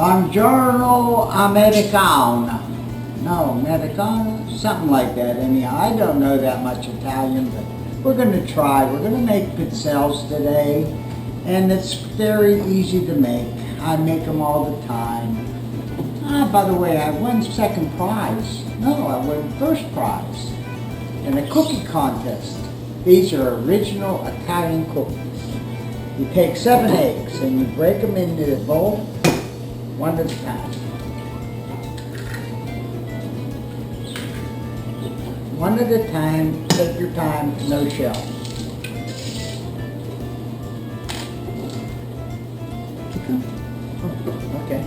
Buongiorno Americano. No, Americano? Something like that anyhow. I don't know that much Italian, but we're going to try. We're going to make pizzelles today, and it's very easy to make. I make them all the time. By the way, I won second prize. No, I won first prize in a cookie contest. These are original Italian cookies. You take 7 eggs and you break them into a bowl, one at a time. One at a time, take your time, no shell. Okay.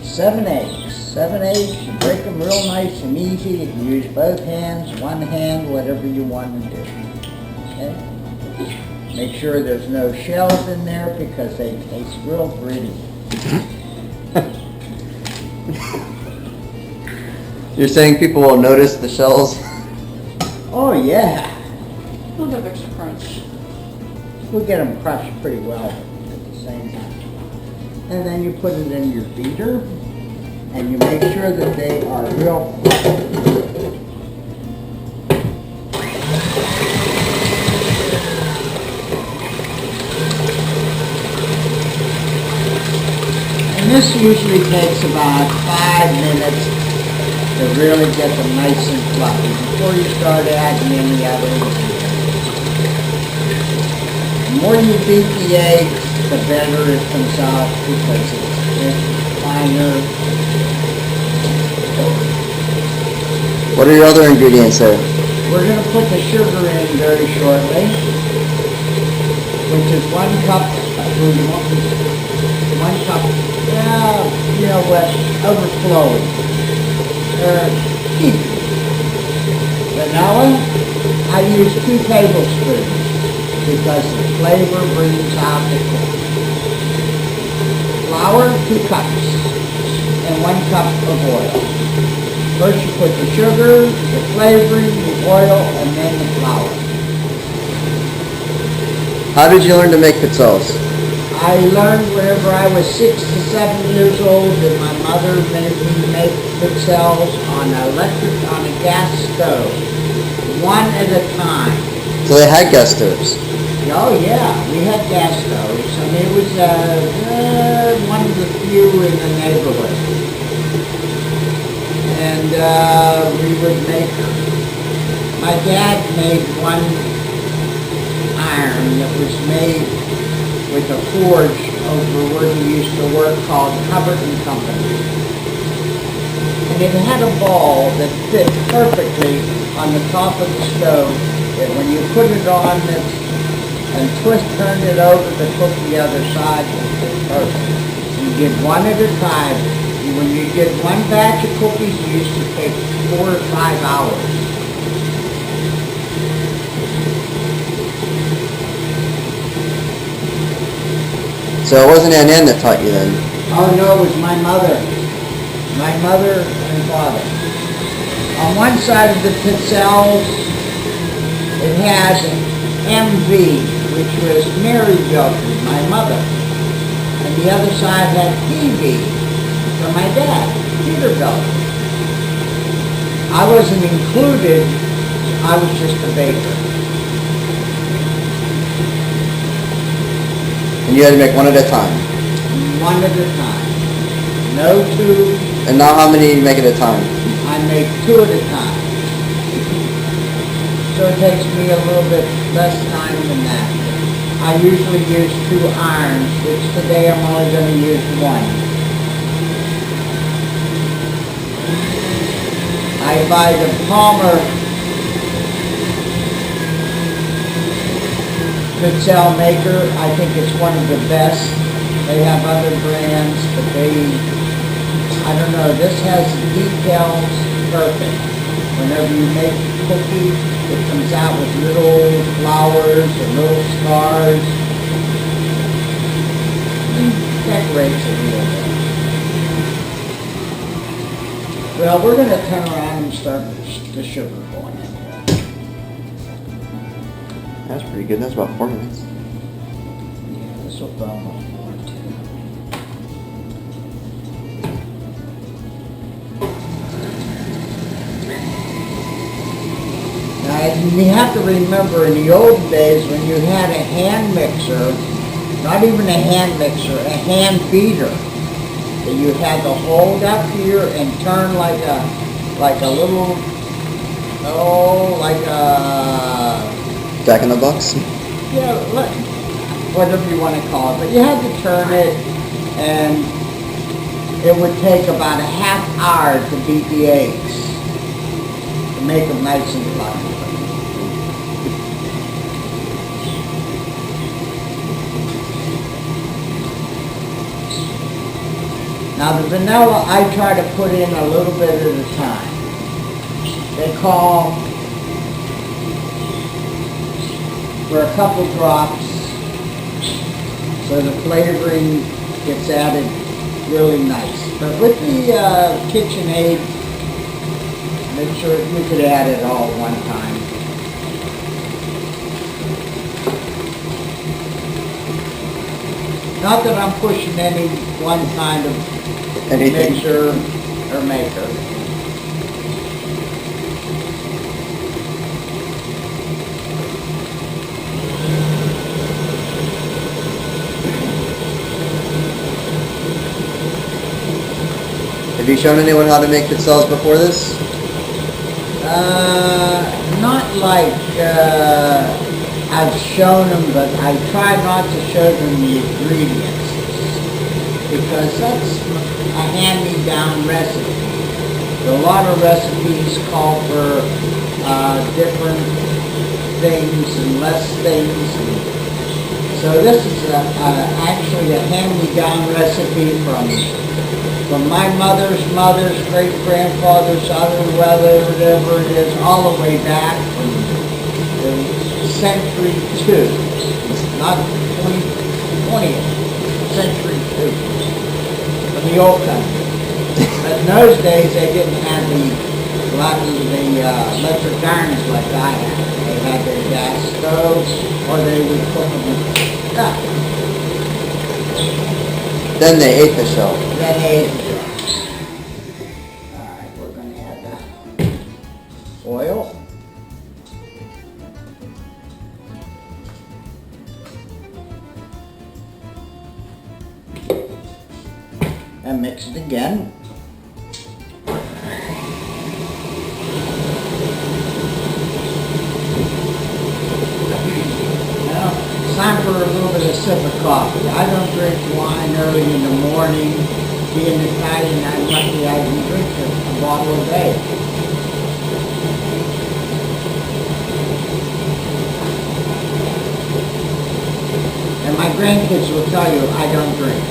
7 eggs. 7 eggs, you break them real nice and easy. You can use both hands, one hand, whatever you want to do. Okay? Make sure there's no shells in there because they taste real pretty. You're saying people will notice the shells? Oh yeah. A little bit of extra crunch. We'll get them crushed pretty well at the same time. And then you put it in your beater. And you make sure that they are real. And this usually takes about 5 minutes to really get them nice and fluffy before you start adding in the other ingredients. The more you beat the eggs, the better it comes out because it's finer. What are your other ingredients there? We're going to put the sugar in very shortly, which is 1 cup, 1 cup, you know what, overflowing. Vanilla, I use 2 tablespoons because the flavor brings out the taste. Flour, 2 cups, and 1 cup of oil. First you put the sugar, the flavoring, the oil, and then the flour. How did you learn to make pizzelles? I learned whenever I was 6 to 7 years old that my mother made me make pizzelles on a gas stove, one at a time. So they had gas stoves? Oh yeah, we had gas stoves, and it was one of the few in the neighborhood. And we would make, my dad made one iron that was made with a forge over where he used to work called Hubbard and Company. And it had a ball that fit perfectly on the top of the stove that when you put it on and turn it over to cook the other side, it was perfect. You did one at a time. When you did one batch of cookies, it used to take 4 or 5 hours. So it wasn't Ann that taught you then? Oh no, it was my mother. My mother and father. On one side of the Pizzelles, it had MV, which was Mary Belton, my mother. And the other side had PV. For my dad, Peter Belton. I wasn't included, I was just a baker. And you had to make one at a time? One at a time. No 2. And now how many do you make at a time? I make 2 at a time. So it takes me a little bit less time than that. I usually use 2 irons, which today I'm only going to use 1. I buy the Palmer Pizzelle maker. I think it's one of the best. They have other brands, but I don't know, this has details perfect. Whenever you make a cookie, it comes out with little flowers or little stars. And decorates it a little bit. Well, we're gonna turn around and start the sugar going in here. That's pretty good. That's about 4 minutes. Yeah, this will be almost 4 too. Now, you have to remember in the old days when you had a hand mixer, not even a hand mixer, a hand beater, that you had to hold up here and turn like a little, like a, Jack in the Box? yeah, whatever you want to call it. But you had to turn it, and it would take about a half hour to beat the eggs, to make them nice and fluffy. Now the vanilla I try to put in a little bit at a time. They call for a couple drops so the flavoring gets added really nice. But with the KitchenAid, make sure you could add it all at one time. Not that I'm pushing any one kind of Anything. mixer or maker. Have you shown anyone how to make pizzelles before this? Not like I've shown them, but I try not to show them the ingredients because that's a hand-me-down recipe. A lot of recipes call for different things and less things. So this is actually a hand-me-down recipe from my mother's great-grandfather's other whatever it is, all the way back from century 2, not 20th, century 2, from the old country. But in those days, they didn't have the electric irons like I had. They had their gas stoves, or they would cook them with stuff. Then they ate the shell. Then they ate the shell. All right, we're going to add the oil. And mix it again. Now, it's time for a little bit of sip of coffee. I don't drink wine early in the morning. Being Italian, I'm lucky I can drink a bottle a day. And my grandkids will tell you I don't drink.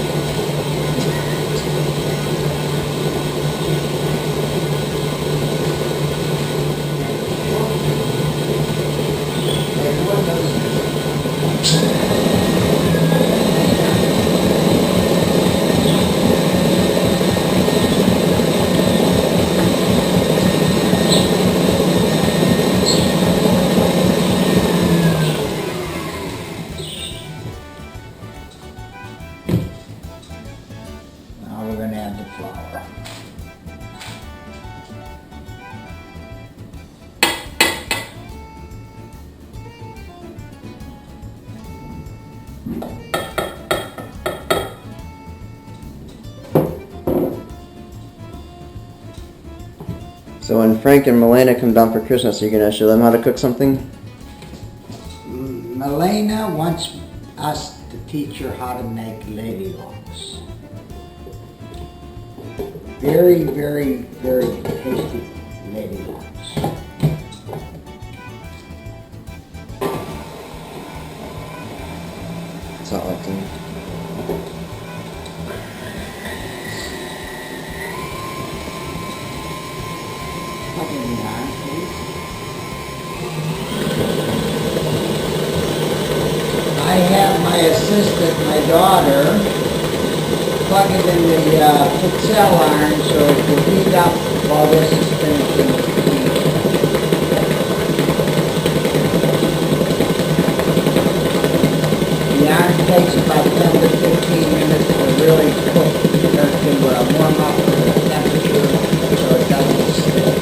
Now we're going to add the flour. So when Frank and Milena come down for Christmas, are you going to show them how to cook something? Milena wants us to teach her how to make lady lungs. Very, very, very tasty lady lungs. It's not like them. Put it in the iron, please. I have my assistant, my daughter, plug it in the Pizzelle iron so it will heat up while this is finishing. The iron takes about 10 to 15 minutes to really cook, or to warm up to the temperature so it doesn't stick.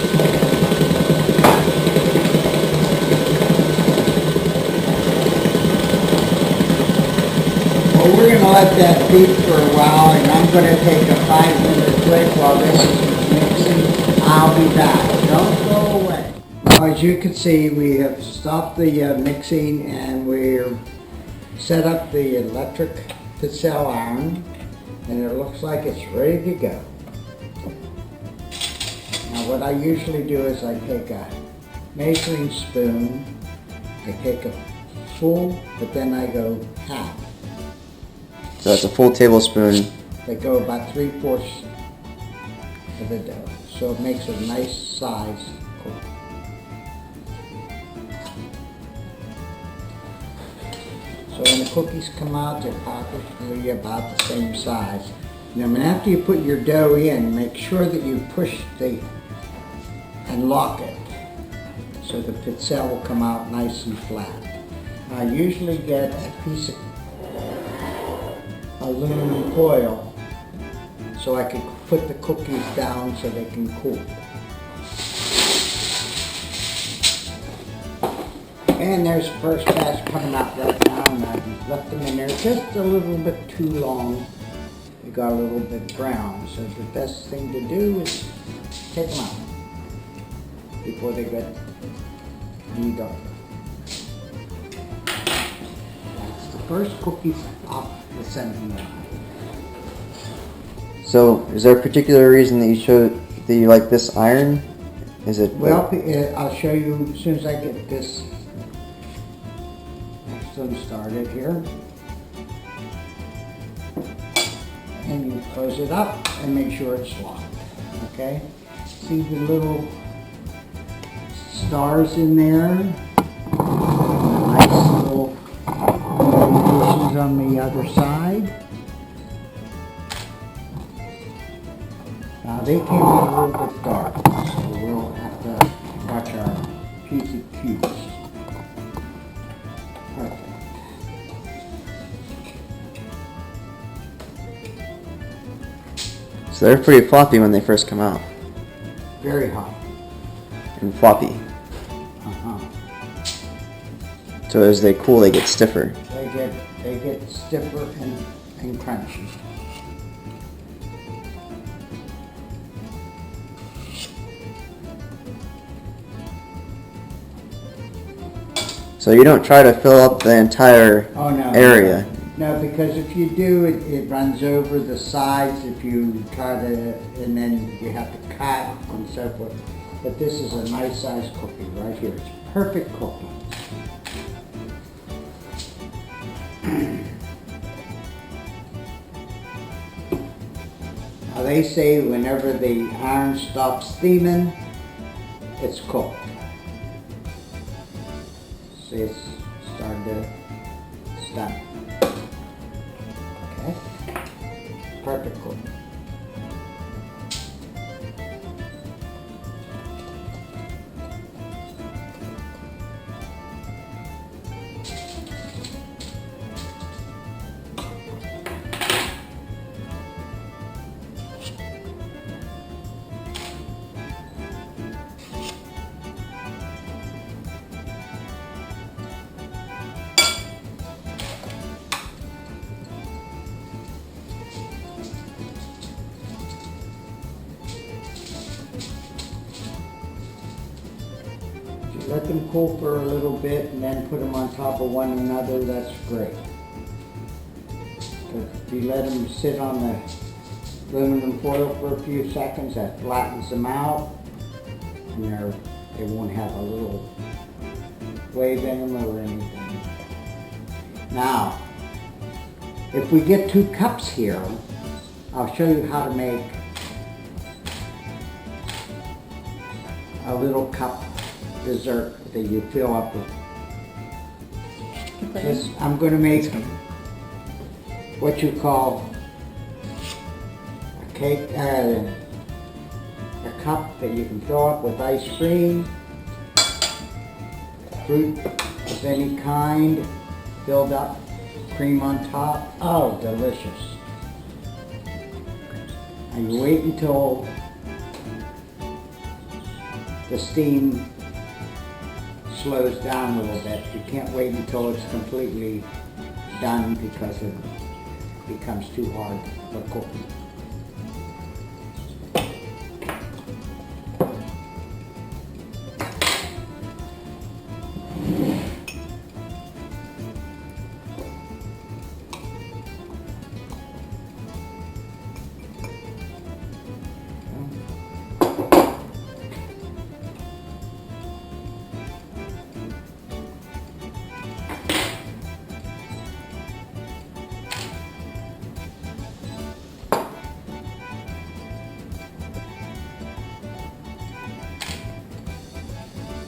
Well, we're going to let that beat for a while, and I'm going to take a 5-minute break while this is mixing. I'll be back. Don't go away. Well, as you can see, we have stopped the mixing, and we're set up the electric Pizzelle iron, and it looks like it's ready to go. Now, what I usually do is I take a measuring spoon, I take a full, but then I go half. So it's a full tablespoon. They go about 3/4 of the dough, so it makes a nice size cookie. So when the cookies come out, they're probably about the same size. Now, after you put your dough in, make sure that you push and lock it, so the pizzelle will come out nice and flat. I usually get a piece of aluminum foil so I can put the cookies down so they can cool. And there's the first batch coming out right now, and I've left them in there just a little bit too long. They got a little bit brown, so the best thing to do is take them out before they get any darker. That's the first cookies off the assembly line. So, is there a particular reason that you like this iron? Is it? Well, I'll show you as soon as I get this next one started here. And you close it up and make sure it's locked. Okay? See the little stars in there? Nice little variations on the other side. Now they came out a little bit dark, so we'll have to watch our pizza cubes. Perfect. So they're pretty floppy when they first come out. Very hot. And floppy. Uh-huh. So as they cool, they get stiffer. They get stiffer and crunchy. So you don't try to fill up the entire area. No, because if you do, it runs over the sides if you try to, and then you have to cut and so forth. But this is a nice size cookie right here. It's a perfect cookie. Now they say whenever the iron stops steaming, it's cooked. See, it's starting to stop. Okay, perfect cook. Let them cool for a little bit and then put them on top of one another. That's great. Because if you let them sit on the aluminum foil for a few seconds, that flattens them out, and they won't have a little wave in them or anything. Now, if we get 2 cups here, I'll show you how to make a little cup dessert that you fill up with. This, I'm going to make what you call a cup that you can fill up with ice cream, fruit of any kind, filled up, cream on top. Oh, delicious. And you wait until the steam slows down a little bit. You can't wait until it's completely done because it becomes too hard for cooking.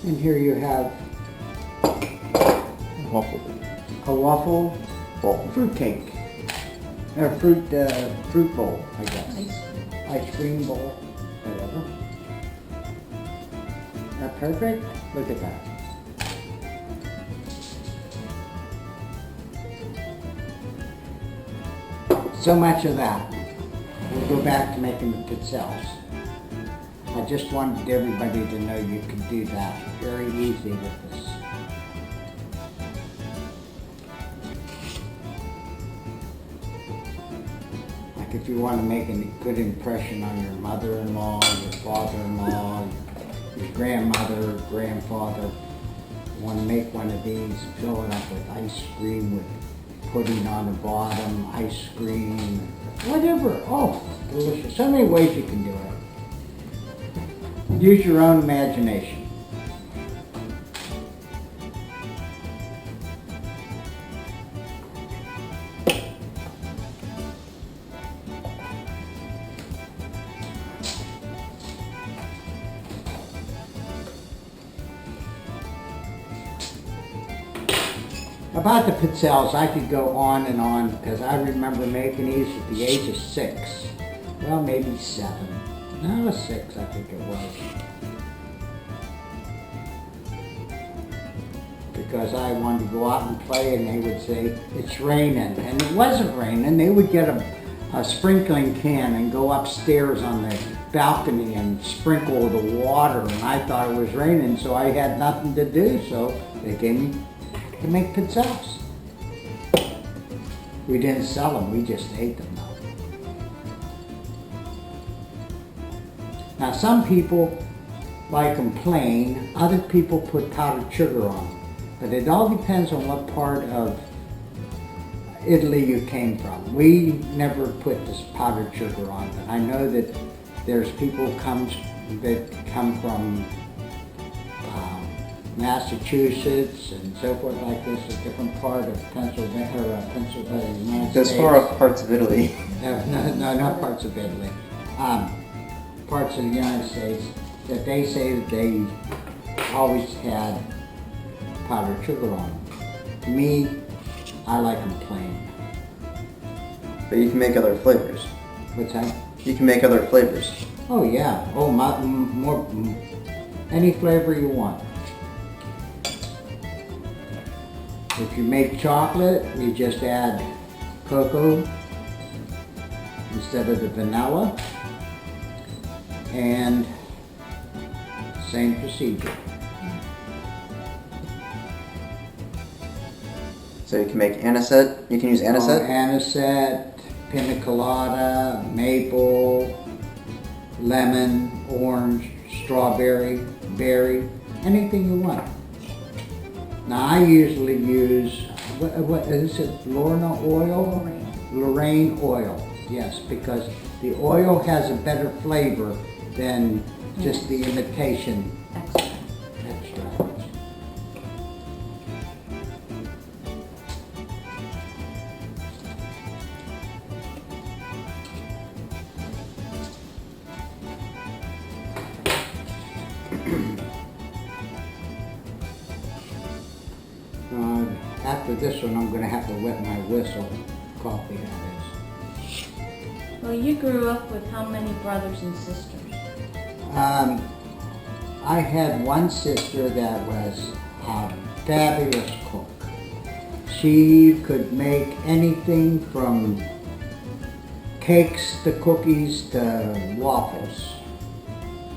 And here you have Waffle. a waffle Waffle. fruit cake, or fruit bowl, I guess. Ice cream bowl, whatever. Isn't that perfect? Look at that. So much of that. We'll go back to making the pizzelles. I just wanted everybody to know you can do that very easy with this. Like if you want to make a good impression on your mother-in-law, your father-in-law, your grandmother, grandfather, you want to make one of these, fill it up with ice cream, with pudding on the bottom, ice cream, whatever. Oh, delicious. So many ways you can do it. Use your own imagination. About the pizzelles, I could go on because I remember making these at the age of 6. Well, maybe 7. No, it was 6, I think it was. Because I wanted to go out and play and they would say, it's raining. And it wasn't raining. They would get a sprinkling can and go upstairs on the balcony and sprinkle the water. And I thought it was raining, so I had nothing to do. So they gave me to make pizzelles. We didn't sell them, we just ate them though. Now some people like them plain, other people put powdered sugar on them. But it all depends on what part of Italy you came from. We never put this powdered sugar on, but I know that there's people that come from Massachusetts and so forth like this, a different part of Pennsylvania, United Those States. far off parts of Italy. No, not parts of Italy. Parts of the United States that they say that they always had powdered sugar on them. Me, I like them plain. But you can make other flavors. What's that? You can make other flavors. Oh yeah. Oh, any flavor you want. If you make chocolate, you just add cocoa instead of the vanilla, and same procedure. So you can make anisette. You can use anisette. Anisette, pina colada, maple, lemon, orange, strawberry, berry, anything you want. Now I usually use, what is it, Lorna oil? Lorraine oil, yes, because the oil has a better flavor than just the imitation extract. After this one, I'm going to have to wet my whistle. Coffee, that Well, you grew up with how many brothers and sisters? is. I had one sister that was a fabulous cook. She could make anything from cakes to cookies to waffles.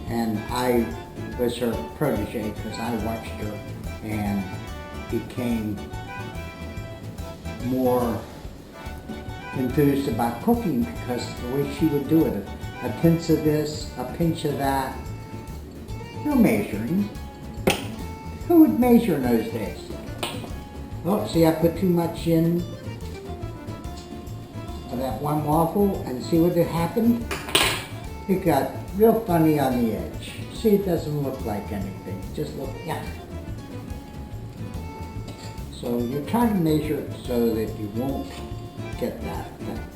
And I was her protege because I watched her and became more enthused about cooking because the way she would do it. A pinch of this, a pinch of that. No measuring. Who would measure in those days? Oh, see, I put too much in of that one waffle and see what happened? It got real funny on the edge. See, it doesn't look like anything. It just looks, yeah. So you're trying to measure it so that you won't get that effect.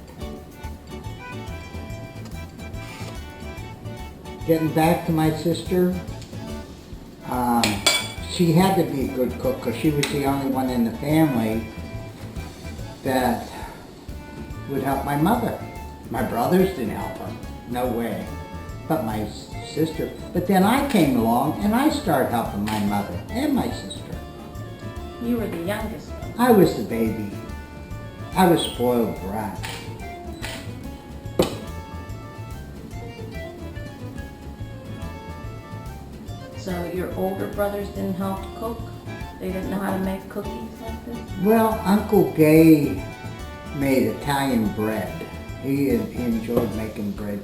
Getting back to my sister, she had to be a good cook because she was the only one in the family that would help my mother. My brothers didn't help her, no way. But my sister, but then I came along and I started helping my mother and my sister. You were the youngest. I was the baby. I was spoiled brat. So your older brothers didn't help to cook? They didn't know how to make cookies like this? Well, Uncle Gay made Italian bread. He enjoyed making bread.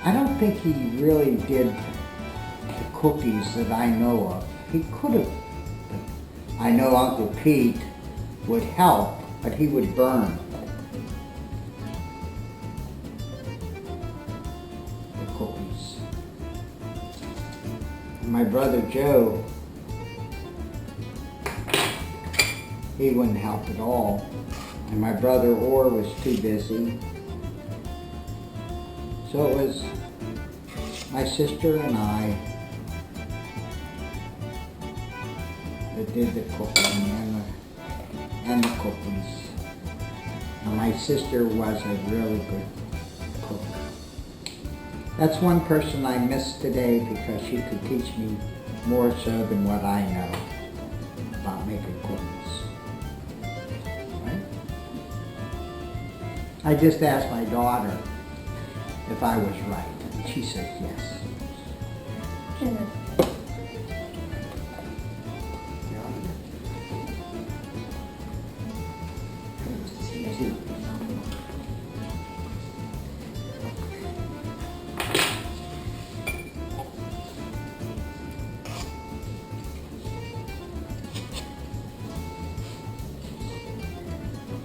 I don't think he really did the cookies that I know of. He could have. I know Uncle Pete would help, but he would burn the cookies. My brother Joe, he wouldn't help at all. And my brother Orr was too busy. So it was my sister and I that did the cooking and the cookies. And my sister was a really good cook. That's one person I miss today because she could teach me more so than what I know about making cookies. Right? I just asked my daughter if I was right, and she said yes.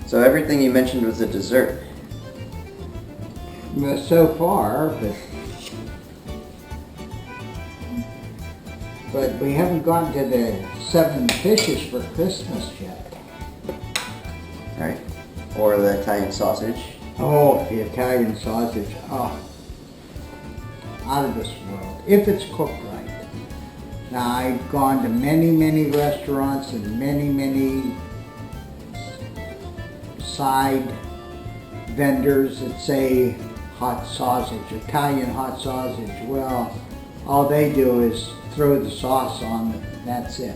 So everything you mentioned was a dessert. Well, so far, but we haven't gone to the 7 fishes for Christmas yet. Right. Or the Italian sausage. Oh, the Italian sausage, oh, out of this world, if it's cooked right. Now, I've gone to many, many restaurants and many, many side vendors that say hot sausage, Italian hot sausage. Well, all they do is throw the sauce on it, that's it.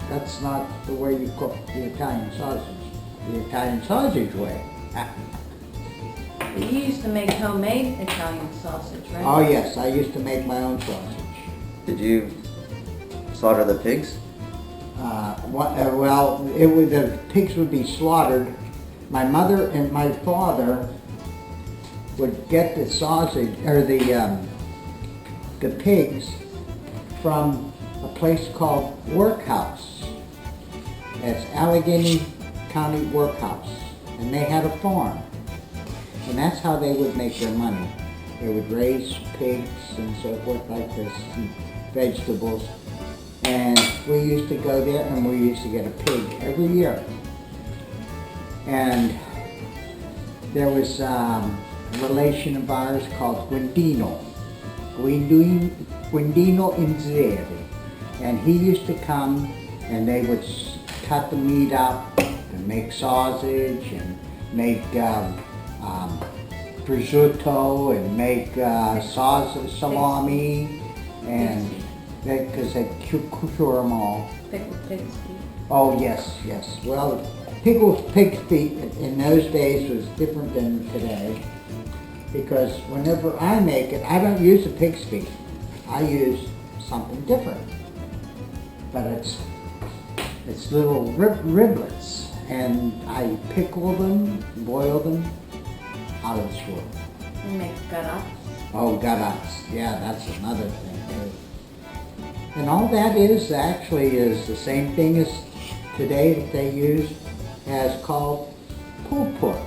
That's not the way you cook the Italian sausage. The Italian sausage way. You used to make homemade Italian sausage, right? Oh yes, I used to make my own sausage. Did you slaughter the pigs? Well, the pigs would be slaughtered. My mother and my father would get the sausage, or the pigs, from a place called Workhouse. That's Allegheny County Workhouse. And they had a farm. And that's how they would make their money. They would raise pigs and so forth like this, and vegetables. And we used to go there and we used to get a pig every year. And there was a relation of ours called Guindino Inzeri. And he used to come and they would cut the meat up and make sausage and make prosciutto and make sausage, salami and because they cure them all. Pickled pig's feet. Oh, yes, yes. Well, pickled pig's feet in those days was different than today, because whenever I make it, I don't use a pig's feet. I use something different. But it's little riblets, and I pickle them, boil them, out of this world. You make garas. Oh, garas. Yeah, that's another thing too. And all that is actually is the same thing as today that they use as called pulled pork.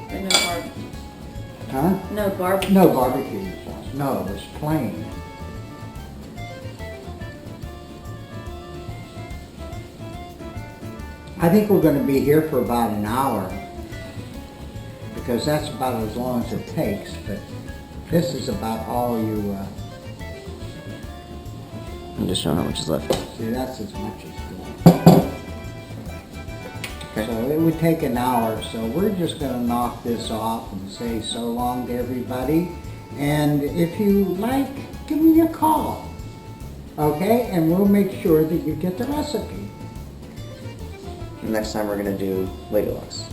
But no barbecue. Huh? No barbecue. No barbecue sauce. No, it was plain. I think we're going to be here for about an hour, because that's about as long as it takes, but this is about all you, I'm just showing how much is left. see, that's as much as good. Okay. So it would take an hour, so we're just going to knock this off and say so long to everybody. And if you like, give me a call, okay? And we'll make sure that you get the recipe. Next time we're gonna do Lady Locks.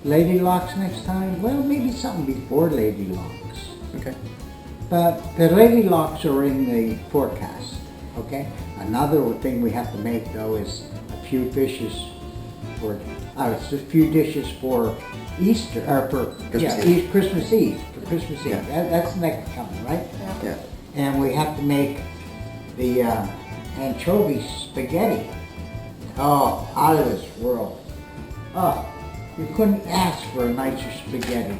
Lady Locks next time? Well, maybe something before Lady Locks. Okay. But the Lady Locks are in the forecast, okay? Another thing we have to make, though, is a few dishes for Easter, or for Christmas Eve. Christmas Eve. For Christmas Eve. Yeah. That's next coming, right? Yeah. And we have to make the anchovy spaghetti. Oh, out of this world. Oh, you couldn't ask for a nicer spaghetti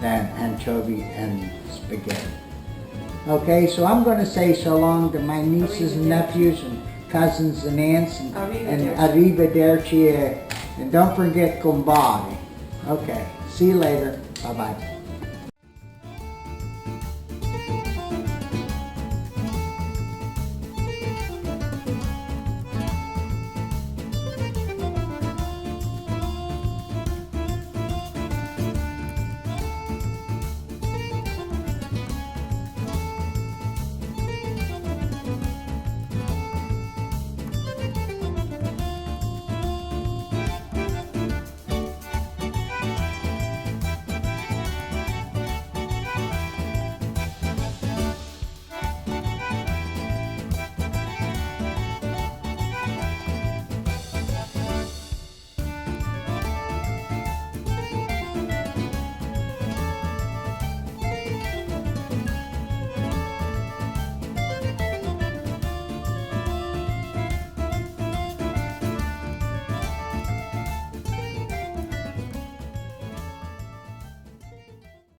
than anchovy and spaghetti. Okay, so I'm going to say so long to my nieces and nephews and cousins and aunts and arrivederci, and don't forget kumbari. Okay, see you later. Bye-bye.